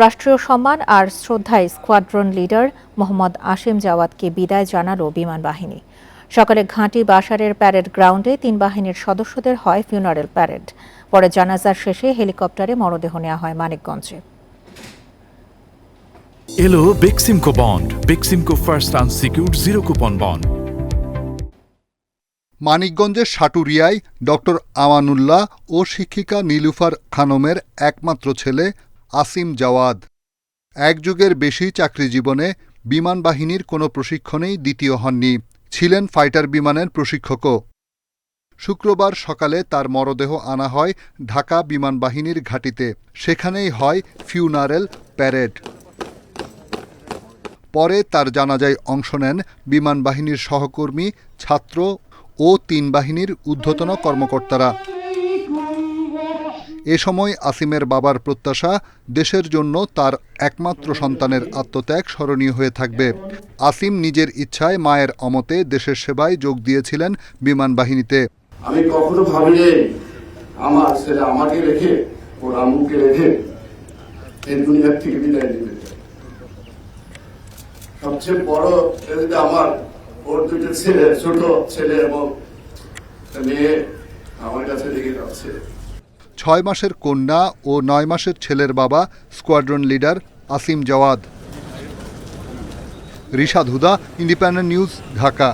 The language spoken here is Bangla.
রাষ্ট্রীয় সম্মান আর শ্রদ্ধায় স্কোয়াড্রন লিডার মোহাম্মদ আসিম জাওয়াদকে বিদায় জানালো বিমান বাহিনী। সকালে ঘাঁটি বাসারের প্যারেড গ্রাউন্ডে ৩ বাহিনীর সদস্যদের হয় ফিউনারেল প্যারেড। পরে জানাজার শেষে হেলিকপ্টারে মরদেহ নেওয়া হয় মানিকগঞ্জে। এলো Beximco bond, Beximco first unsecured zero coupon bond. মানিকগঞ্জের সাটুরিয়ায় ডক্টর আমানুল্লাহ ও শিক্ষিকা নীলুফার খানমের একমাত্র ছেলে আসিম জাওয়াদ। এক যুগের বেশি চাকরি জীবনে বিমান বাহিনীর কোনো প্রশিক্ষণেই দ্বিতীয় হননি, ছিলেন ফাইটার বিমানের প্রশিক্ষকও। শুক্রবার সকালে তার মরদেহ আনা হয় ঢাকা বিমান বাহিনীর ঘাঁটিতে, সেখানেই হয় ফিউনারেল প্যারেড। পরে তার জানাজায় অংশ নেন বিমান বাহিনীর সহকর্মী, ছাত্র ও ৩ বাহিনীর ঊর্ধ্বতন কর্মকর্তারা। এ সময় আসিমের বাবার প্রত্যাশা, দেশের জন্য তার একমাত্র সন্তানের আত্মত্যাগ স্মরণীয় হয়ে থাকবে। আসিম নিজের ইচ্ছায় মায়ের অমতে দেশের সেবায় যোগ দিয়েছিলেন বিমান বাহিনীতে। আমি কখনো ভাবিনি আমার ছেলে আমাকে রেখে, ওর আম্মুকে রেখে এই দুনিয়ার থেকে বিদায় নেবে। সবচেয়ে বড় আমার ওর দুটো ছেলে, ছোট ছেলে এবং মেয়ে আমার কাছে রেখে যাচ্ছে। ৬ মাসের কন্যা ও ৯ মাসের ছেলের বাবা squadron leader Asim Jawad. Rishad Huda, Independent News, Dhaka.